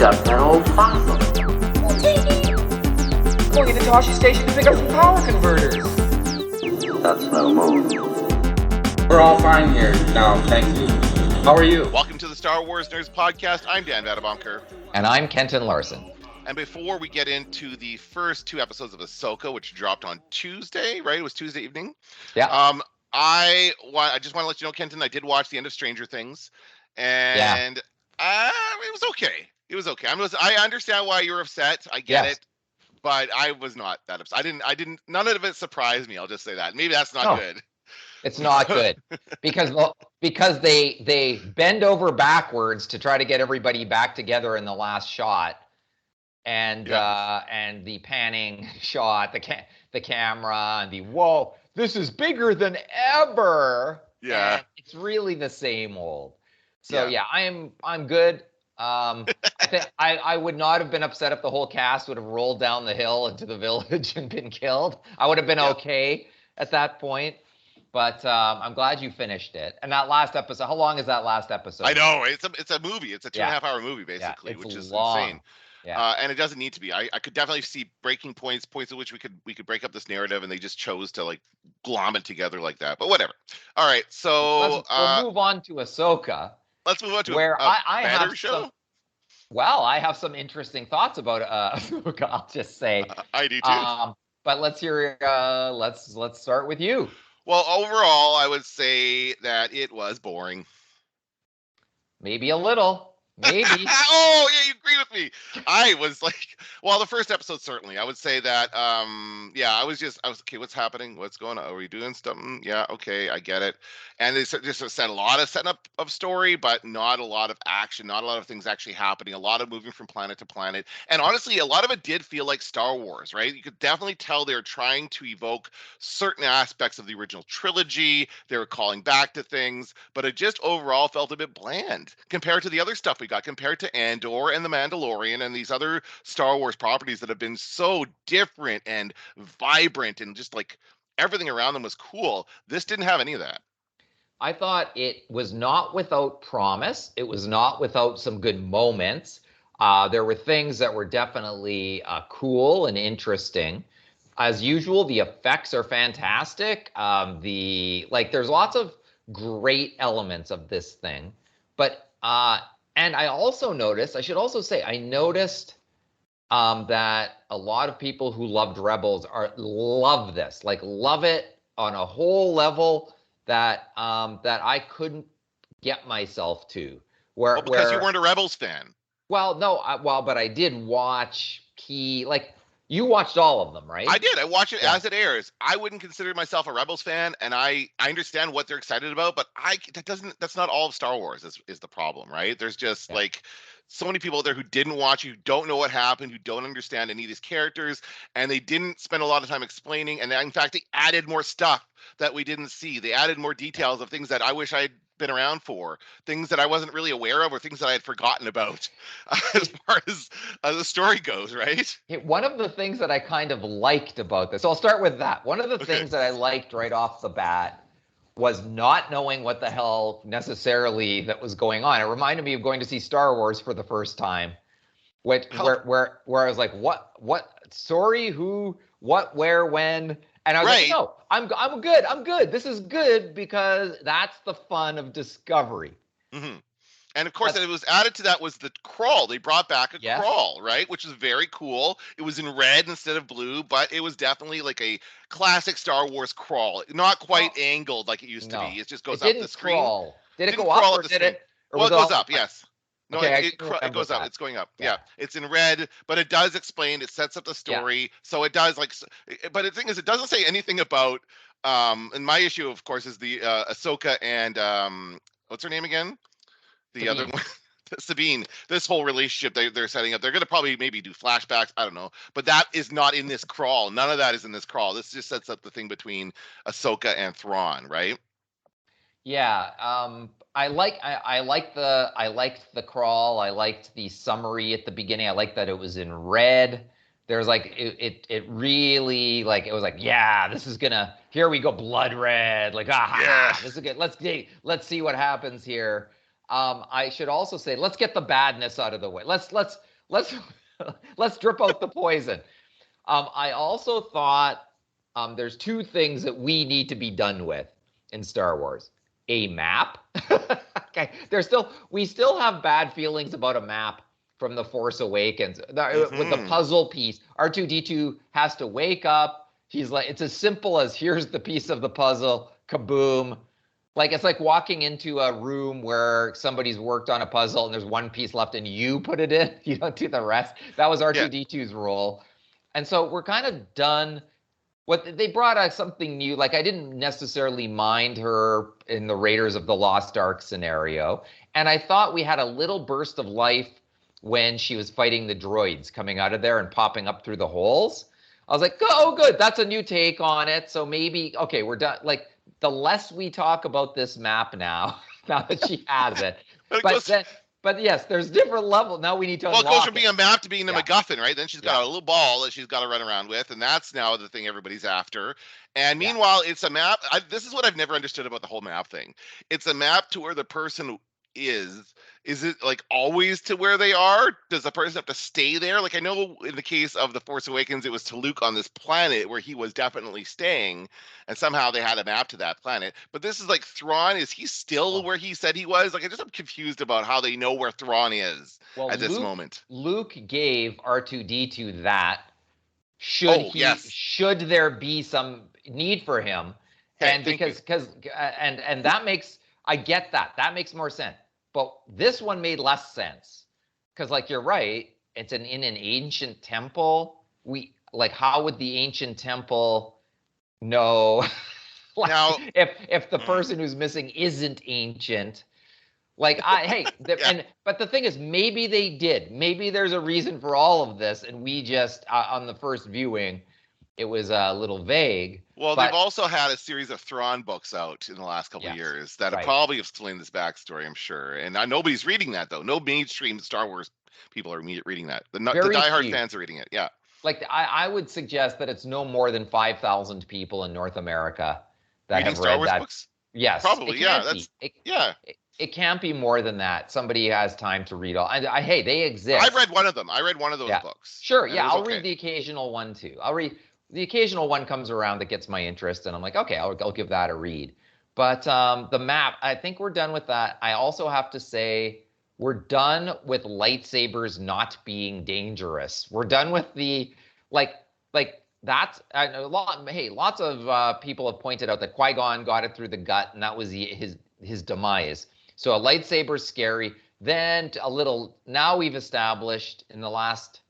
pick up that old fossil. Going into Toshi Station to pick up some power converters. That's no move. We're all fine here now, thank you. How are you? Welcome to the Star Wars Nerds Podcast. I'm Dan Vadabonker. And I'm Kenton Larson. And before we get into the first two episodes of Ahsoka, which dropped on Tuesday, right? It was Tuesday evening. Yeah. I just want to let you know, Kenton, I did watch the end of Stranger Things, and it was okay. It was okay. I understand why you're upset. I get it, but I was not that upset. I didn't. None of it surprised me. I'll just say that. Maybe that's not good. It's not good because they bend over backwards to try to get everybody back together in the last shot, and the panning shot, the camera, and the whoa, this is bigger than ever. Yeah, and it's really the same old. So I'm good. I think I would not have been upset if the whole cast would have rolled down the hill into the village and been killed. I would have been okay at that point. But I'm glad you finished it. And that last episode, how long is that last episode? I know, it's a movie. It's a 2.5 hour movie, basically, which is long. Insane. Yeah. And it doesn't need to be. I could definitely see breaking points at which we could break up this narrative, and they just chose to like glom it together like that. But whatever. All right, so we'll move on to Ahsoka. Let's move on to where I have show. I have some interesting thoughts about Ahsoka. I'll just say. I do too. But let's hear. Let's start with you. Well, overall, I would say that it was boring. Maybe a little. Maybe. Oh, yeah, you agree with me. I was like, well, the first episode, certainly. I would say that, I was okay, what's happening? What's going on? Are we doing something? Yeah, okay, I get it. And they just said a lot of setting up of story, but not a lot of action, not a lot of things actually happening, a lot of moving from planet to planet. And honestly, a lot of it did feel like Star Wars, right? You could definitely tell they were trying to evoke certain aspects of the original trilogy. They were calling back to things, but it just overall felt a bit bland compared to the other stuff we got, compared to Andor and The Mandalorian and these other Star Wars properties that have been so different and vibrant and just like everything around them was cool. This didn't have any of that. I thought it was not without promise. It was not without some good moments. There were things that were definitely cool and interesting. As usual, the effects are fantastic. There's lots of great elements of this thing. But and I also noticed, I should also say, I noticed that a lot of people who loved Rebels love this, like love it on a whole level that I couldn't get myself to. Because you weren't a Rebels fan. Well, no, but I did watch you watched all of them, right? I did. I watch it as it airs. I wouldn't consider myself a Rebels fan, and I understand what they're excited about, but that's not all of Star Wars is the problem, right? There's just like so many people out there who didn't watch, who don't know what happened, who don't understand any of these characters, and they didn't spend a lot of time explaining. And in fact, they added more stuff that we didn't see. They added more details of things that I wish I had been around for, things that I wasn't really aware of, or things that I had forgotten about as far as the story goes, right? One of the things that I kind of liked about this, so I'll start with that. One of the things that I liked right off the bat was not knowing what the hell necessarily that was going on. It reminded me of going to see Star Wars for the first time, where I was like, what story, who, what, where, when? And I was like, no, I'm good. I'm good. This is good because that's the fun of discovery. Mm-hmm. And of course, it was added to that was the crawl. They brought back a crawl, right? Which is very cool. It was in red instead of blue, but it was definitely like a classic Star Wars crawl. Not quite angled like it used to be. It just goes up the screen. Crawl. Did it go up or did it? Well, it goes up, yes. No, okay, it goes up. It's going up. Yeah. It's in red, but it does explain. It sets up the story. So it does but the thing is, it doesn't say anything about. And my issue, of course, is the Ahsoka and what's her name again? The other one, Sabine. This whole relationship they're setting up. They're going to probably maybe do flashbacks. I don't know, but that is not in this crawl. None of that is in this crawl. This just sets up the thing between Ahsoka and Thrawn, right? Yeah. I liked the crawl. I liked the summary at the beginning. I liked that it was in red. There's like it really like it was like, yeah, this is gonna, here we go, blood red, like this is good. Let's see what happens here. I should also say, let's get the badness out of the way. Let's let's let's drip out the poison. I also thought there's two things that we need to be done with in Star Wars. A map. Okay, we still have bad feelings about a map from The Force Awakens. With the puzzle piece, R2-D2 has to wake up. He's like, it's as simple as here's the piece of the puzzle, kaboom. Like, it's like walking into a room where somebody's worked on a puzzle and there's one piece left and you put it in. You don't do the rest. That was R2-D2's role. And so we're kind of done. What they brought us something new. Like, I didn't necessarily mind her in the Raiders of the Lost Ark scenario. And I thought we had a little burst of life when she was fighting the droids coming out of there and popping up through the holes. I was like, oh, good. That's a new take on it. So maybe, okay, we're done. Like, the less we talk about this map now that she has it. But yes, there's different levels. Now we need to unlock it goes from being a map to being a MacGuffin, right? Then she's got a little ball that she's got to run around with, and that's now the thing everybody's after. And meanwhile, it's a map. This is what I've never understood about the whole map thing. It's a map to where the person is. Is it like always to where they are? Does the person have to stay there? Like, I know in the case of The Force Awakens, it was to Luke on this planet where he was definitely staying, and somehow they had a map to that planet. But this is like Thrawn. Is he still where he said he was? Like, I'm confused about how they know where Thrawn is at this moment. Luke gave R2-D2 that. Should there be some need for him? Okay, and because that makes, I get that. That makes more sense. But this one made less sense because, like, you're right. It's in an ancient temple. How would the ancient temple know? Now, if the person who's missing isn't ancient, but the thing is, maybe they did. Maybe there's a reason for all of this, and we just on the first viewing, it was a little vague. Well, they've also had a series of Thrawn books out in the last couple of years that have probably explained this backstory, I'm sure. And nobody's reading that, though. No mainstream Star Wars people are reading that. The diehard fans are reading it, yeah. Like, I would suggest that it's no more than 5,000 people in North America that reading have Star read Wars that. Books? Yes. Probably, It can't be more than that. Somebody has time to read all. Hey, they exist. I read one of them. I read one of those books. Sure, I'll read the occasional one, too. The occasional one comes around that gets my interest, and I'm like, okay, I'll give that a read. But the map, I think we're done with that. I also have to say we're done with lightsabers not being dangerous. We're done with the that's lots of people have pointed out that Qui-Gon got it through the gut, and that was his demise. So a lightsaber's scary. Then now we've established in the last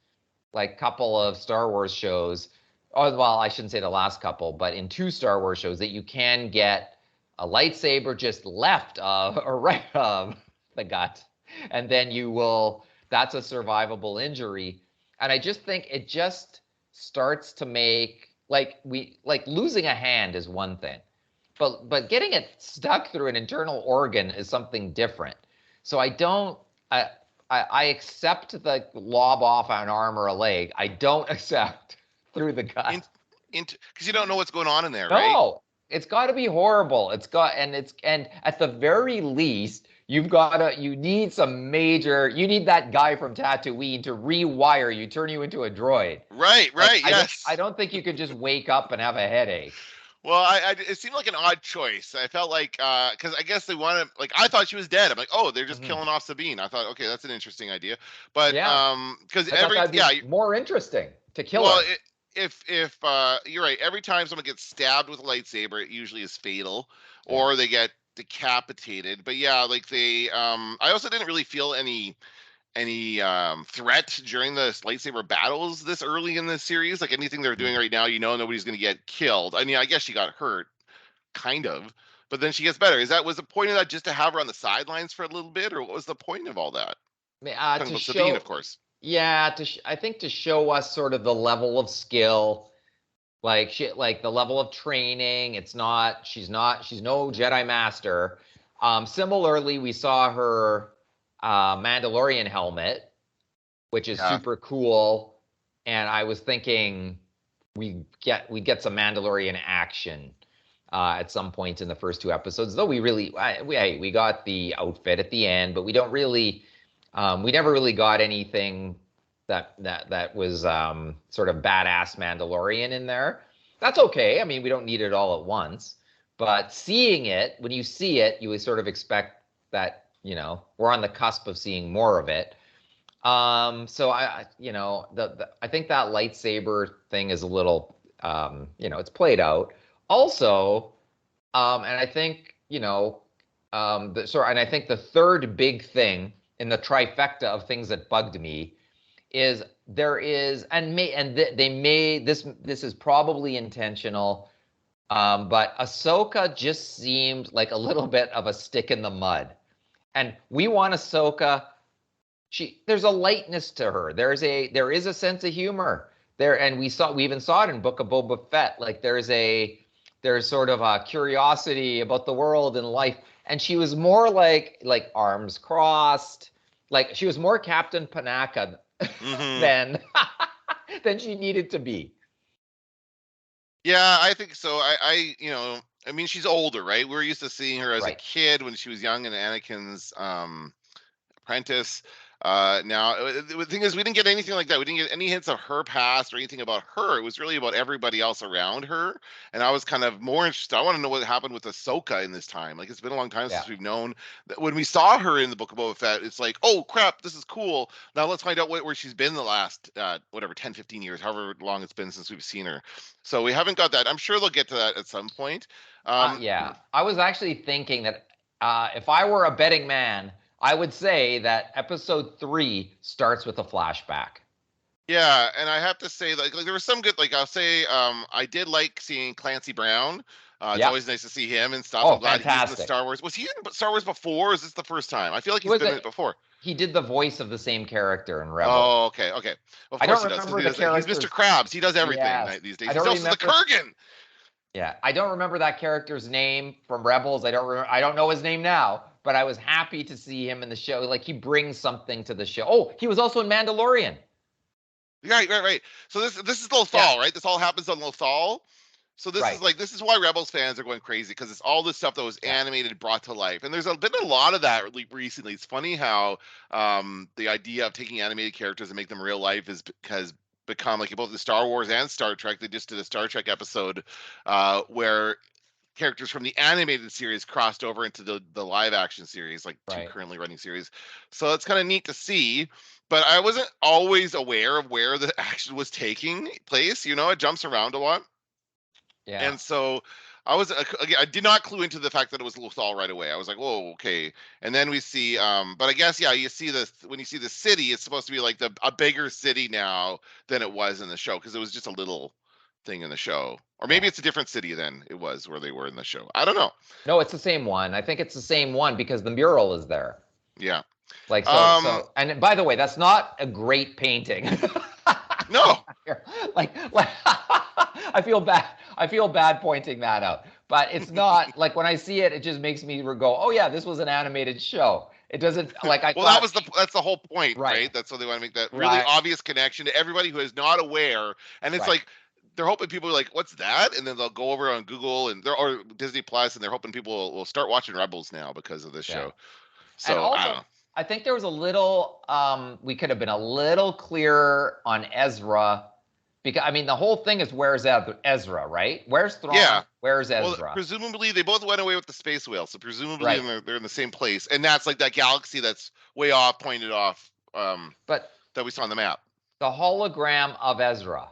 couple of Star Wars shows. Oh, well, I shouldn't say the last couple, but in 2 Star Wars shows that you can get a lightsaber just left of or right of the gut, and then that's a survivable injury. And I just think it just starts to make losing a hand is one thing, but getting it stuck through an internal organ is something different. So I accept the lob off an arm or a leg. I don't accept through the gut, because you don't know what's going on in there, right? No, it's got to be horrible. And at the very least, you need that guy from Tatooine to rewire you, turn you into a droid. Right, yes. I don't think you could just wake up and have a headache. Well, it seemed like an odd choice. I felt like, because I guess they wanted, I thought she was dead. I'm like, oh, they're just killing off Sabine. I thought, okay, that's an interesting idea. But, because more interesting to kill her. If you're right, every time someone gets stabbed with a lightsaber, it usually is fatal, or they get decapitated. But I also didn't really feel any threat during the lightsaber battles this early in the series. Like, anything they're doing right now, nobody's going to get killed. I mean, I guess she got hurt, kind of, but then she gets better. Was the point of that just to have her on the sidelines for a little bit, or what was the point of all that? To show Sabine, of course. Yeah, I think to show us sort of the level of skill, the level of training. She's no Jedi master. Similarly, we saw her Mandalorian helmet, which is super cool. And I was thinking we get some Mandalorian action at some point in the first 2 episodes. Though we got the outfit at the end, but we don't really. We never really got anything that was sort of badass Mandalorian in there. That's okay. I mean, we don't need it all at once, but seeing it, when you see it, you would sort of expect that, we're on the cusp of seeing more of it. So I think that lightsaber thing is a little, it's played out. Also, and I think, and I think the third big thing in the trifecta of things that bugged me is this is probably intentional, but Ahsoka just seemed like a little bit of a stick in the mud, and we want Ahsoka. There's a lightness to her. There is a sense of humor there, and we even saw it in Book of Boba Fett. Like there's sort of a curiosity about the world and life, and she was more like arms crossed, like she was more Captain Panaka than she needed to be. Yeah, I think so. I mean, she's older, right? We're used to seeing her as a kid when she was young in Anakin's apprentice. Now the thing is, we didn't get anything like that. We didn't get any hints of her past or anything about her. It was really about everybody else around her. And I was kind of more interested. I want to know what happened with Ahsoka in this time. Like, it's been a long time since we've known that. When we saw her in the Book of Boba Fett, it's like, oh crap, this is cool. Now let's find out where she's been the last 10, 15 years, however long it's been since we've seen her. So we haven't got that. I'm sure they'll get to that at some point. I was actually thinking that if I were a betting man, I would say that episode 3 starts with a flashback. Yeah, and I have to say, like there was some good, like I'll say, I did like seeing Clancy Brown. It's always nice to see him and stuff. Oh, I'm glad fantastic. he's in the Star Wars. Was he in Star Wars before, or is this the first time? I feel like he's been in it before. He did the voice of the same character in Rebels. Oh, okay. Well, of course he does. He's Mr. Krabs. He does everything these days. He's also the Kurgan. Yeah, I don't remember that character's name from Rebels. I don't know his name now, but I was happy to see him in the show. Like, he brings something to the show. Oh, he was also in Mandalorian. Right. So this is Lothal, right? This all happens on Lothal. So this is why Rebels fans are going crazy, because it's all this stuff that was animated, brought to life. And there's been a lot of that recently. It's funny how the idea of taking animated characters and make them real life has become, like, both the Star Wars and Star Trek. They just did a Star Trek episode where characters from the animated series crossed over into the live action series, like two currently running series. So it's kind of neat to see, but I wasn't always aware of where the action was taking place. It jumps around a lot. Yeah. And so I did not clue into the fact that it was Lothal right away. I was like, whoa, okay. And then we see, but I guess, you see when you see the city, it's supposed to be like a bigger city now than it was in the show, because it was just a little thing in the show. Or maybe it's a different city than it was where they were in the show. I don't know. No, it's the same one. I think it's the same one because the mural is there. Yeah. Like, so and by the way, that's not a great painting. No. like I feel bad pointing that out. But it's not like, when I see it, it just makes me go, oh yeah, this was an animated show. It doesn't, like, that's the whole point, right? That's what they want to make, that really obvious connection to everybody who is not aware. And it's like, they're hoping people are like, what's that? And then they'll go over on Google or Disney Plus, and they're hoping people will start watching Rebels now because of this show. So, also, I don't know. I think there was a little, we could have been a little clearer on Ezra, because, I mean, the whole thing is, where's Ezra, right? Where's Thrawn? Yeah. Where's Ezra? Well, presumably they both went away with the space whale, so presumably they're in the same place, and that's like that galaxy that's way off, pointed off, but that we saw on the map. The hologram of Ezra.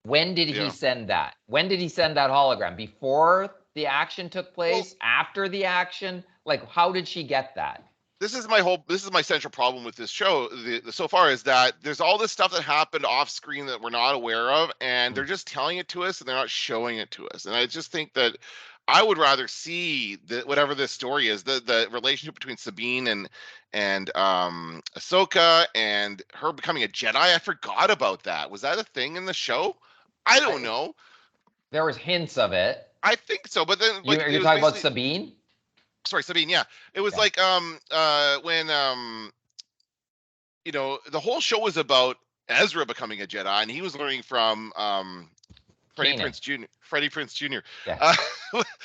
When did he send that? When did he send that hologram? Before the action took place? After the action? Like, how did she get that? This is my central problem with this show so far, is that there's all this stuff that happened off screen that we're not aware of, and they're just telling it to us and they're not showing it to us. And I just think that I would rather see whatever this story is, the relationship between Sabine and Ahsoka and her becoming a Jedi. I forgot about that. Was that a thing in the show? I don't know. There was hints of it. I think so, but then are you talking about Sabine? Sorry, Sabine. Yeah, it was like when the whole show was about Ezra becoming a Jedi, and he was learning from Freddie Prinze Jr. Yeah,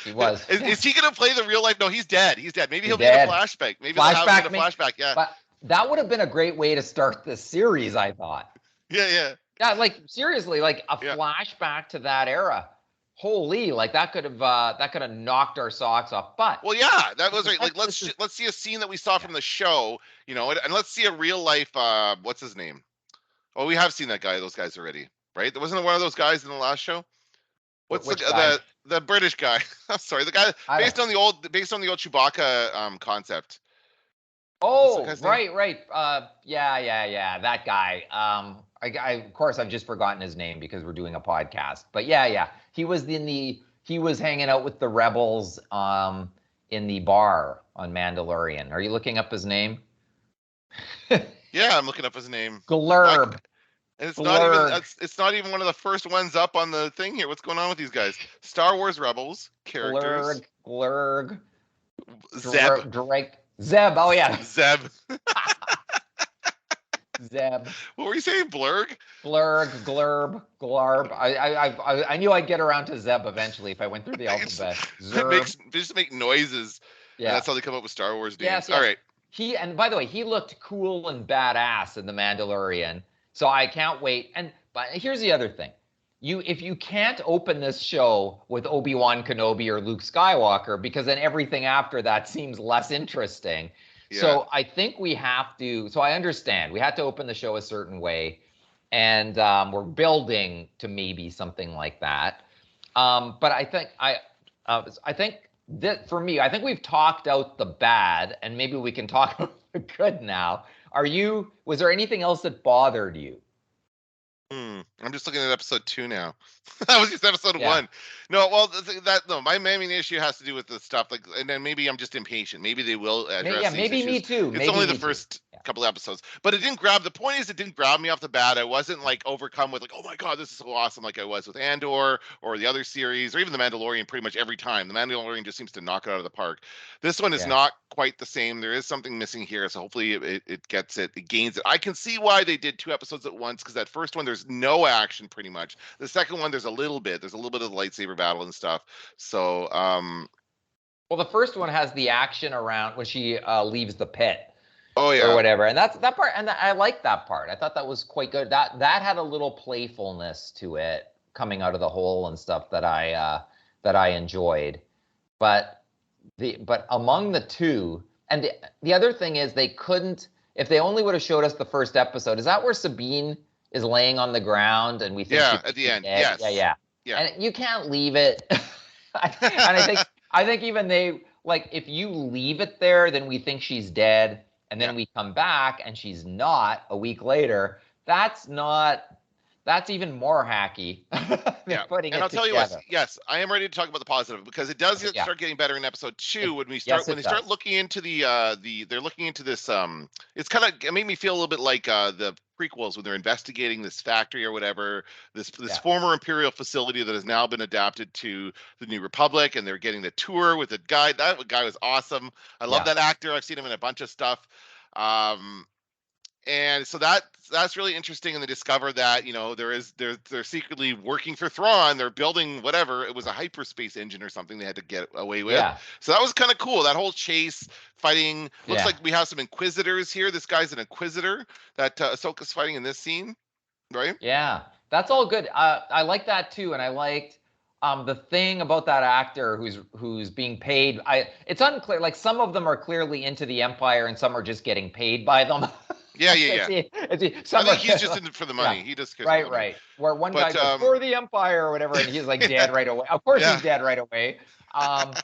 he was. Is he gonna play the real life? No, he's dead. Maybe he'll be in a flashback. Maybe they'll have him in a flashback. Yeah. that would have been a great way to start the series, I thought. Yeah. Yeah, like seriously, like a Yeah. flashback to that era. Holy, like that could have knocked our socks off. But Well, yeah, that was right. Like, this is- let's see a scene that we saw from the show, and let's see a real life. What's his name? Oh, we have seen those guys already, right? There wasn't one of those guys in the last show. What's which guy? the British guy? I'm sorry, the guy based on the old Chewbacca concept. Oh, What's the guy's name? right. Yeah. That guy. I of course I've just forgotten his name because we're doing a podcast. But yeah. He was hanging out with the rebels in the bar on Mandalorian. Are you looking up his name? Yeah, I'm looking up his name. Glurb. And it's Blurg. not even one of the first ones up on the thing here. What's going on with these guys? Star Wars Rebels characters. Glurg. Zeb. Drake. Zeb. Oh yeah. Zeb. Zeb. What were you saying? Blurg? Blurg. Glurb. Glarb. I knew I'd get around to Zeb eventually if I went through the alphabet. Zerb. They just make noises. Yeah. And that's how they come up with Star Wars names. Yes. All right. And by the way, he looked cool and badass in The Mandalorian. So I can't wait. But here's the other thing. If you can't open this show with Obi-Wan Kenobi or Luke Skywalker, because then everything after that seems less interesting. Yeah. So I think we have to, so I understand we had to open the show a certain way, and we're building to maybe something like that. But I think that for me, I think we've talked out the bad, and maybe we can talk about the good now. Was there anything else that bothered you? I'm just looking at episode 2 now. That was just episode 1. No, well, my main issue has to do with the stuff and then maybe I'm just impatient. Maybe they will address these maybe issues. me too. It's maybe only the first couple episodes, but it didn't grab. The point is, it didn't grab me off the bat. I wasn't like overcome with like, oh my god, this is so awesome, like I was with Andor or the other series or even the Mandalorian. Pretty much every time, the Mandalorian just seems to knock it out of the park. This one is not quite the same. There is something missing here, so hopefully it gets it, it gains it. I can see why they did 2 episodes at once, because that first one there's no action pretty much. The second one there's a little bit of the lightsaber battle and stuff. So well, the first one has the action around when she leaves the pit. Oh yeah, or whatever, and that's that part, and I like that part. I thought that was quite good. That had a little playfulness to it, coming out of the hole and stuff that I enjoyed. But among the two, and the other thing is they couldn't. If they only would have showed us the first episode, is that where Sabine is laying on the ground and we think at the end, dead? Yes, yeah, and you can't leave it. And I think even they, like, if you leave it there, then we think she's dead. And then we come back and she's not a week later. That's even more hacky. And I'll tell you what, yes, I am ready to talk about the positive, because it does start getting better in episode 2 when they start looking into they're looking into this. It's kind of, it made me feel a little bit like the prequels when they're investigating this factory or whatever, this former Imperial facility that has now been adapted to the New Republic, and they're getting the tour with the guy. That guy was awesome. I love that actor. I've seen him in a bunch of stuff. And so that's really interesting, and they discover that they're secretly working for Thrawn. They're building whatever, it was a hyperspace engine or something they had to get away with. So that was kind of cool. That whole chase fighting looks like we have some Inquisitors here. This guy's an Inquisitor that Ahsoka's fighting in this scene, right? Yeah, that's all good. I like that too, and I liked the thing about that actor who's being paid. It's unclear. Like, some of them are clearly into the Empire, and some are just getting paid by them. Yeah. I think he's just in it for the money. Yeah. He just right. Where one guy goes for the Empire or whatever, and he's like dead right away. Of course, he's dead right away. But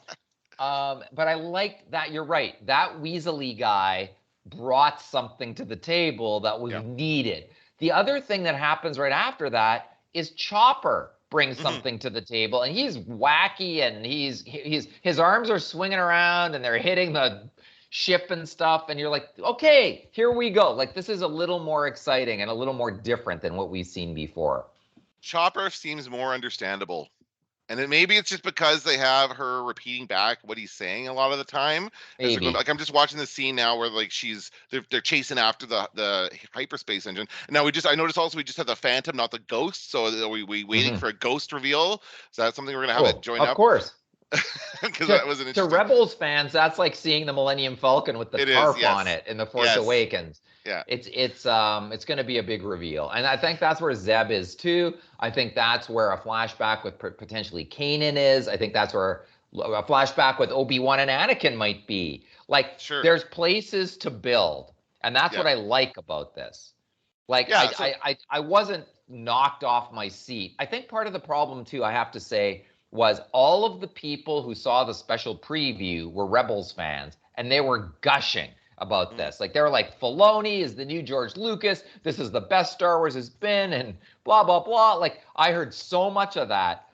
I like that. You're right. That Weasley guy brought something to the table that was needed. The other thing that happens right after that is Chopper brings something to the table, and he's wacky, and his arms are swinging around, and they're hitting the ship and stuff, and you're like, okay, here we go. Like, this is a little more exciting and a little more different than what we've seen before. Chopper seems more understandable, and maybe it's just because they have her repeating back what he's saying a lot of the time. Like, I'm just watching the scene now where like they're chasing after the hyperspace engine. And now I noticed also we just have the Phantom, not the Ghost. So are we waiting for a Ghost reveal? Is that something we're gonna have it join up? Of course. because that was an To interesting. Rebels fans, that's like seeing the Millennium Falcon with the It is, tarp yes. on it in The Force Yes. Awakens. Yeah. It's going to be a big reveal, and I think that's where Zeb is too. I think that's where a flashback with potentially Kanan is. I think that's where a flashback with Obi-Wan and Anakin might be. Like, Sure. there's places to build, and that's Yeah. what I like about this. Like, Yeah, I wasn't knocked off my seat. I think part of the problem too, I have to say, was all of the people who saw the special preview were Rebels fans, and they were gushing about this. Like, they were like, Filoni is the new George Lucas. This is the best Star Wars has been, and blah, blah, blah. Like, I heard so much of that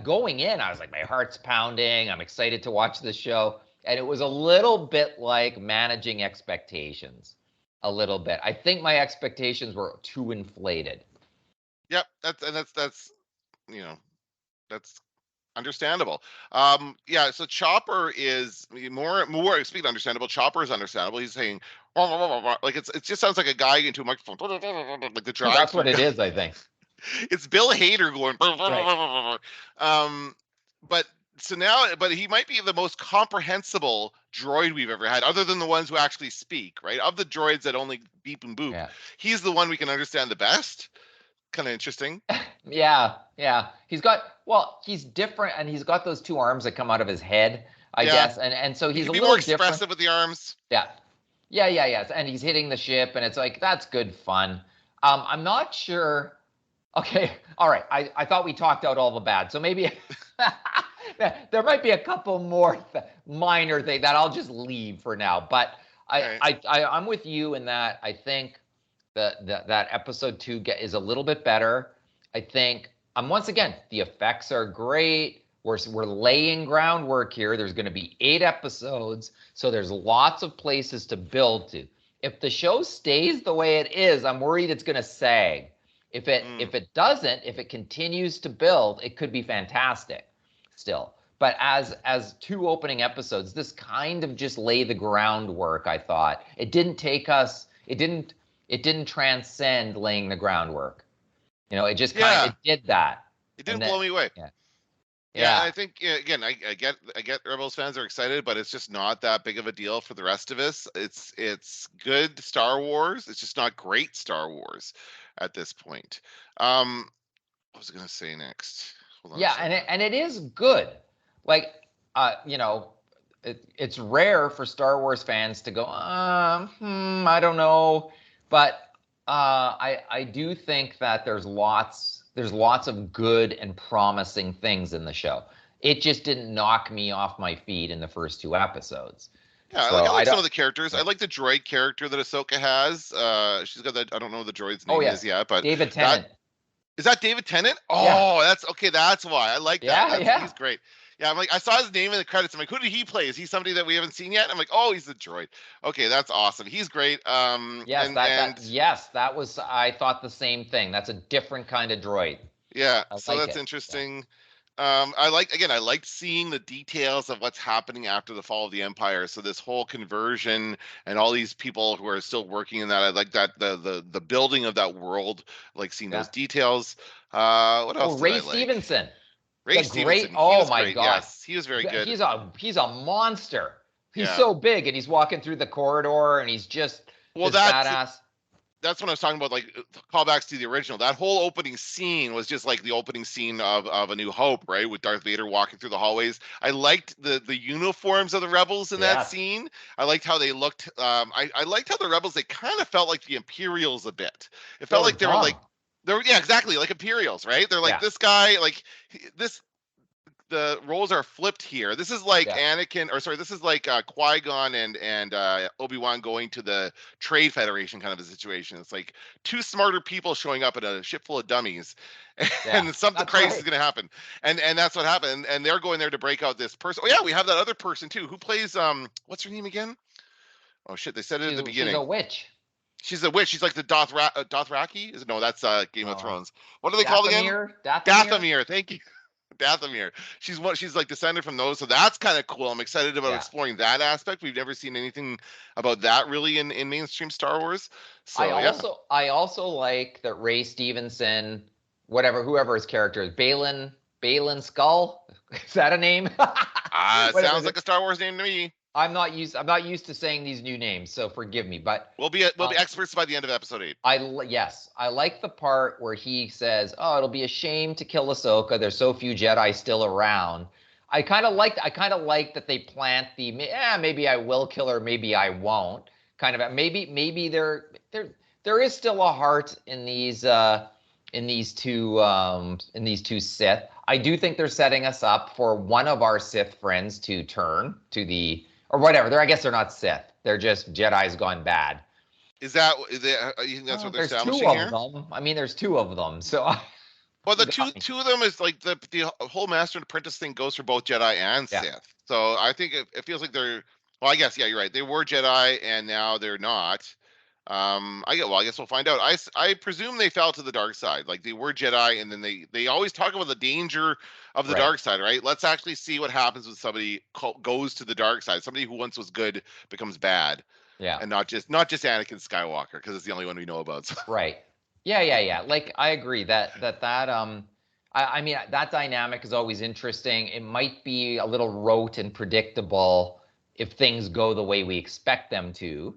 going in, I was like, my heart's pounding. I'm excited to watch this show. And it was a little bit like managing expectations. A little bit. I think my expectations were too inflated. Yep. That's you know, that's understandable. Yeah, so Chopper is more speaking of understandable, Chopper is understandable. He's saying like it just sounds like a guy into a microphone, like the drive. That's what it is, I think. It's Bill Hader going Right. but so now, but he might be the most comprehensible droid we've ever had, other than the ones who actually speak, right? Of the droids that only beep and boop, Yeah. he's the one we can understand the best. Kind of interesting. Yeah. He's different, and he's got those two arms that come out of his head, I guess. And so he's he a can be little more expressive different. with the arms. Yes. And he's hitting the ship, and it's like, that's good fun. I'm not sure. Okay, all right. I thought we talked out all the bad, so maybe there might be a couple more minor things that I'll just leave for now. But I'm with you in that I think that episode 2 is a little bit better. I think once again, the effects are great. We're laying groundwork here. There's going to be 8 episodes, so there's lots of places to build to. If the show stays the way it is, I'm worried it's going to sag. If it doesn't, if it continues to build, it could be fantastic still. But as 2 opening episodes, this kind of just lay the groundwork, I thought. It didn't take us, it didn't transcend laying the groundwork. It just kind of did that. It didn't blow me away. Yeah, I think again, I get Rebels fans are excited, but it's just not that big of a deal for the rest of us. It's good Star Wars. It's just not great Star Wars at this point. What was I going to say next? Hold on. Yeah, and it is good. Like, it's rare for Star Wars fans to go, I don't know, but I do think that there's lots of good and promising things in the show. It just didn't knock me off my feet in the first 2 episodes. Yeah, I like some of the characters. I like the droid character that Ahsoka has. She's got that. I don't know what the droid's name is yet, but David Tennant. Is that David Tennant? Oh, yeah. That's okay. That's why I like that. Yeah. He's great. Yeah, I'm like, I saw his name in the credits. I'm like, who did he play? Is he somebody that we haven't seen yet? I'm like, oh, he's the droid. Okay, that's awesome. He's great. Yes, that was. I thought the same thing. That's a different kind of droid. Yeah, so that's interesting. I liked seeing the details of what's happening after the fall of the Empire. So this whole conversion and all these people who are still working in that. I like that the building of that world. Like seeing those details. What else? Ray Stevenson. Ray Stevenson. Oh my God! Yes, he was very good. He's a monster. He's so big, and he's walking through the corridor, and he's just badass. That's what I was talking about, like callbacks to the original. That whole opening scene was just like the opening scene of A New Hope, right? With Darth Vader walking through the hallways. I liked the uniforms of the rebels in that scene. I liked how they looked. I liked how the rebels, they kind of felt like the Imperials a bit. It felt like they were like, exactly, like Imperials, right? They're like this guy, like this. The roles are flipped here. This is like this is like Qui-Gon and Obi-Wan going to the Trade Federation kind of a situation. It's like 2 smarter people showing up in a ship full of dummies, and something crazy is going to happen. And that's what happened. And they're going there to break out this person. Oh yeah, we have that other person too, who plays what's her name again? Oh shit, they said it at the beginning. She's a witch. She's a witch. She's like the Dothraki. No, that's Game of Thrones. What are they called again? Dathomir. Thank you. Dathomir. She's like descended from those, so that's kind of cool. I'm excited about exploring that aspect. We've never seen anything about that really in mainstream Star Wars. So I also like that Ray Stevenson, whoever his character is, Balin Skull. Is that a name? Whatever. Sounds like a Star Wars name to me. I'm not used to saying these new names, so forgive me. But We'll be experts by the end of episode 8. Yes, I like the part where he says, "Oh, it'll be a shame to kill Ahsoka. There's so few Jedi still around." I kind of like that they plant the maybe I will kill her, maybe I won't. Kind of maybe there is still a heart in these two Sith. I do think they're setting us up for one of our Sith friends to turn to the or whatever. I guess they're not Sith. They're just Jedi's gone bad. You think that's what they're establishing here? here? There's two of them. I mean, there's two of them. So well, the two of them is like the whole Master and Apprentice thing goes for both Jedi and Sith. So I think it feels like they're. Well, I guess you're right. They were Jedi and now they're not. I guess we'll find out. I presume they fell to the dark side. Like they were Jedi, and then they always talk about the danger of the dark side, right? Let's actually see what happens when somebody goes to the dark side. Somebody who once was good becomes bad. Yeah. And not just Anakin Skywalker, because it's the only one we know about. So. Right. Yeah. Like I agree that I mean that dynamic is always interesting. It might be a little rote and predictable if things go the way we expect them to.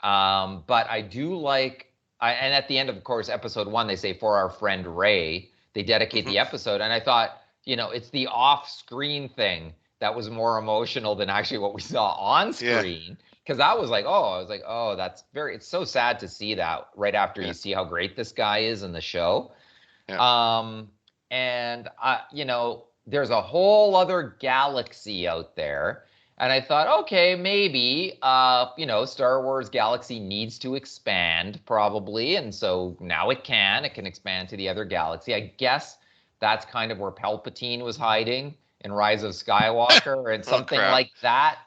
But I do like, and at the end of course, episode 1, they say for our friend Ray, they dedicate the episode. And I thought, it's the off-screen thing that was more emotional than actually what we saw on screen. Because I was like, it's so sad to see that right after you see how great this guy is in the show. Yeah. There's a whole other galaxy out there. And I thought, okay, maybe, Star Wars galaxy needs to expand probably. And so now it can expand to the other galaxy. I guess that's kind of where Palpatine was hiding in Rise of Skywalker and something like that,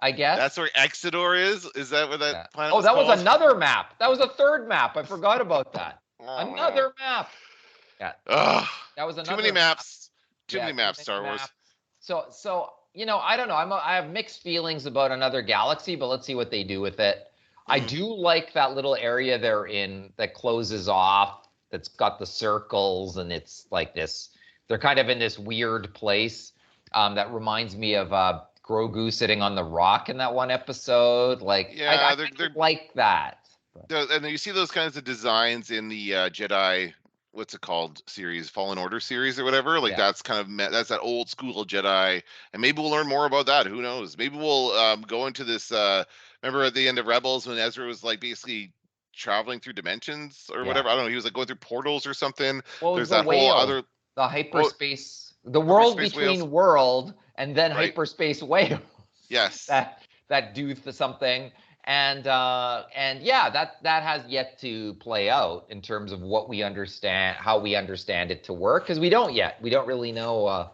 I guess. That's where Exodor is? Is that where that planet was called? Was another map. That was a third map. I forgot about that. Another map. Yeah. That was another Too many maps. Too many maps, Star Wars. So I don't know. I have mixed feelings about Another Galaxy, but let's see what they do with it. I do like that little area they're in that closes off, that's got the circles, and it's like this. They're kind of in this weird place that reminds me of Grogu sitting on the rock in that one episode. Like, I they're like that. And you see those kinds of designs in the Jedi. What's it called series, Fallen Order series or whatever, like that's kind of that's that old school Jedi, and maybe we'll learn more about that. Who knows? Maybe we'll go into this remember at the end of Rebels when Ezra was like basically traveling through dimensions or whatever. I don't know, he was like going through portals or something. There's that whole other the hyperspace, the world between world and then hyperspace whales. Yes. that do something. And that has yet to play out in terms of what we understand, how we understand it to work, because we don't really know.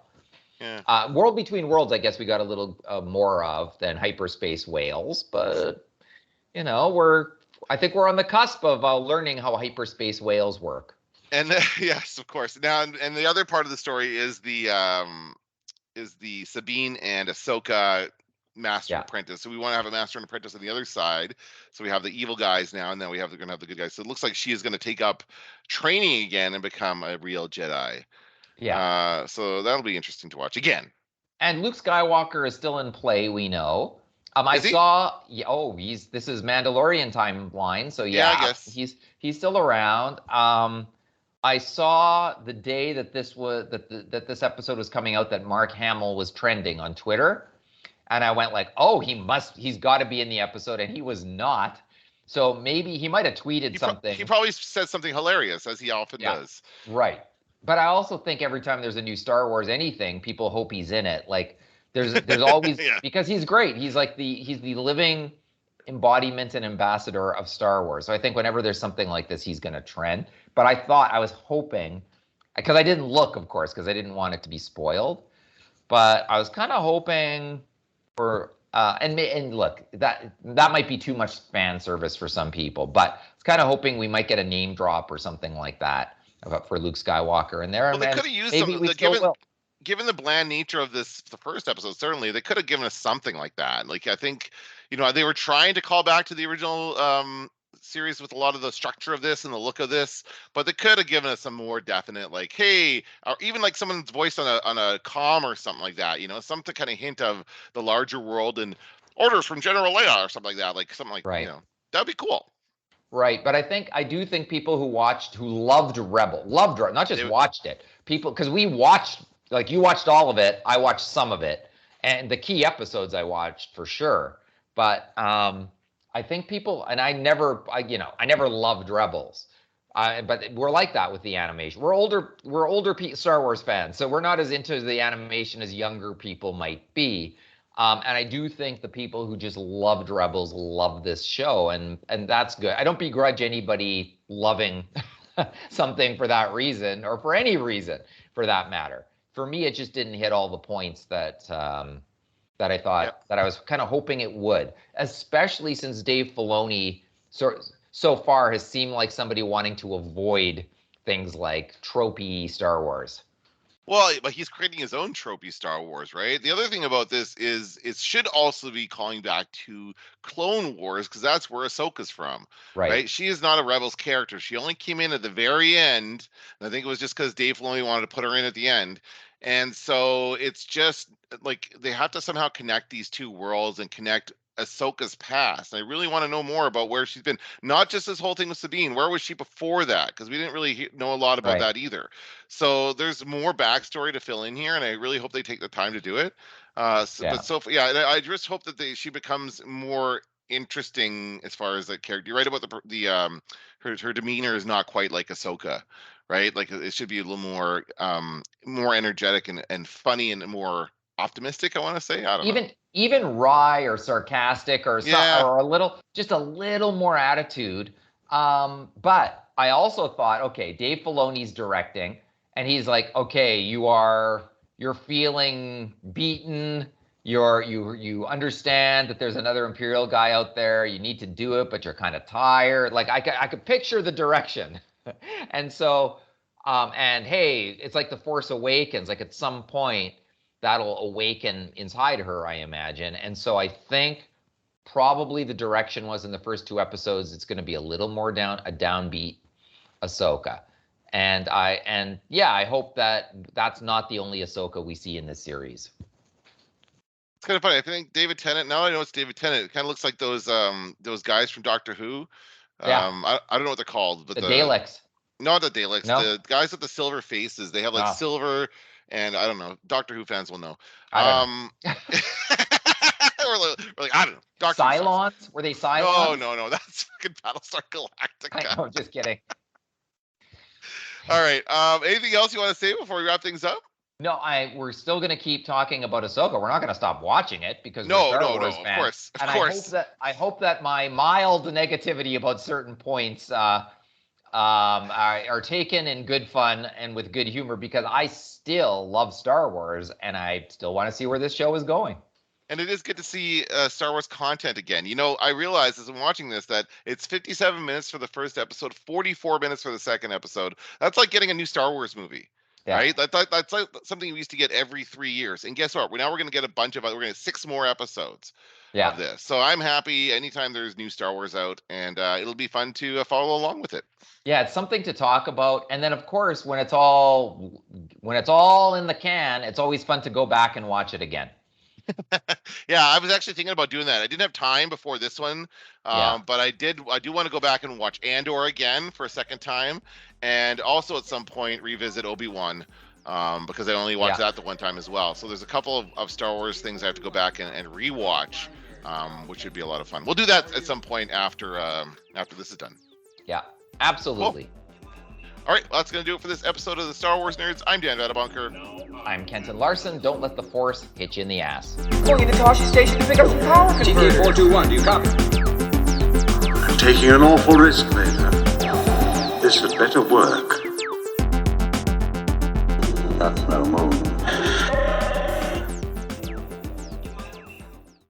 World between worlds, I guess we got a little more of than hyperspace whales, but I think we're on the cusp of learning how hyperspace whales work. And yes, of course. Now, and the other part of the story is the Sabine and Ahsoka Master and Apprentice. So we want to have a Master and Apprentice on the other side. So we have the evil guys now, and then we're going to have the good guys. So it looks like she is going to take up training again and become a real Jedi. Yeah. So that'll be interesting to watch again. And Luke Skywalker is still in play, we know. This is Mandalorian timeline. So I guess he's still around. I saw the day that this this episode was coming out that Mark Hamill was trending on Twitter. And I went like, he's got to be in the episode, and he was not. So maybe he might have tweeted something. He probably said something hilarious, as he often does. Right. But I also think every time there's a new Star Wars anything, people hope he's in it. Like there's always because he's great. He's like he's the living embodiment and ambassador of Star Wars. So I think whenever there's something like this, he's going to trend. But I was hoping, because I didn't look, of course, because I didn't want it to be spoiled. But I was kind of hoping for and look, that might be too much fan service for some people, but it's kind of hoping we might get a name drop or something like that for Luke Skywalker in there. Well, they could have used given the bland nature of the first episode. Certainly, they could have given us something like that. Like I think, they were trying to call back to the original series with a lot of the structure of this and the look of this, but they could have given us some more definite, like, hey, or even like someone's voice on a comm or something like that, something to kind of hint of the larger world and orders from General Leia or something like that, like something like, Right. that'd be cool. Right, but I do think people who loved Rebel, not just watched it, people, because we watched, like, you watched all of it, I watched some of it, and the key episodes I watched for sure. But I think people, and I never loved Rebels, but we're like that with the animation. We're older Star Wars fans, so we're not as into the animation as younger people might be. And I do think the people who just loved Rebels love this show, and that's good. I don't begrudge anybody loving something for that reason, or for any reason for that matter. For me, it just didn't hit all the points that I thought that I was kind of hoping it would, especially since Dave Filoni so far has seemed like somebody wanting to avoid things like tropey Star Wars. Well, but he's creating his own tropey Star Wars, right? The other thing about this is it should also be calling back to Clone Wars, because that's where Ahsoka's from, right? She is not a Rebels character. She only came in at the very end, and I think it was just because Dave Filoni wanted to put her in at the end. And so it's just like they have to somehow connect these two worlds and connect Ahsoka's past. I really want to know more about where she's been. Not just this whole thing with Sabine. Where was she before that? Because we didn't really know a lot about that either. So there's more backstory to fill in here, and I really hope they take the time to do it. But I just hope that she becomes more interesting as far as the character. You're right about her demeanor is not quite like Ahsoka, right? Like it should be a little more more energetic and funny and more optimistic, I want to say. I don't know. Even wry or sarcastic or a little more attitude. But I also thought, okay, Dave Filoni's directing, and he's like, okay, you're feeling beaten. You understand that there's another Imperial guy out there. You need to do it, but you're kind of tired. Like I could picture the direction. And so, and hey, it's like The Force Awakens. Like at some point, that'll awaken inside her, I imagine. And so I think probably the direction was in the first two episodes, it's going to be a little more downbeat Ahsoka. And I hope that that's not the only Ahsoka we see in this series. It's kind of funny. I think David Tennant, now I know it's David Tennant, it kind of looks like those guys from Doctor Who. I don't know what they're called. But the Daleks. Not the Daleks. No? The guys with the silver faces. They have like silver... And I don't know. Doctor Who fans will know. I don't know. we're like, I don't know. Doctor Cylons? Were they Cylons? No. That's fucking Battlestar Galactica. I know, just kidding. All right. Anything else you want to say before we wrap things up? No, we're still going to keep talking about Ahsoka. We're not going to stop watching it because we're Star Wars fans. Of course. I hope that my mild negativity about certain points are taken in good fun and with good humor, because I still love Star Wars and I still want to see where this show is going. And it is good to see Star Wars content again. I realized as I'm watching this that it's 57 minutes for the first episode, 44 minutes for the second episode. That's like getting a new Star Wars movie, right? That's like something we used to get every 3 years. And guess what? We're going to get a bunch of, we're going to get 6 more episodes of this. So I'm happy anytime there's new Star Wars out, and it'll be fun to follow along with it. Yeah, it's something to talk about. And then, of course, when it's all in the can, it's always fun to go back and watch it again. Yeah, I was actually thinking about doing that. I didn't have time before this one, but I do want to go back and watch Andor again for a second time, and also at some point revisit Obi-Wan, because I only watched that the one time as well. So there's a couple of Star Wars things I have to go back and rewatch, which would be a lot of fun. We'll do that at some point after this is done. Yeah, absolutely. Cool. All right, well, that's going to do it for this episode of the Star Wars Nerds. I'm Dan Vadabunker. I'm Kenton Larson. Don't let the Force hit you in the ass. Going to Toshi Station to pick up some power converters. TK421, do you copy? I'm taking an awful risk, Vader. This had better work. That's no moon.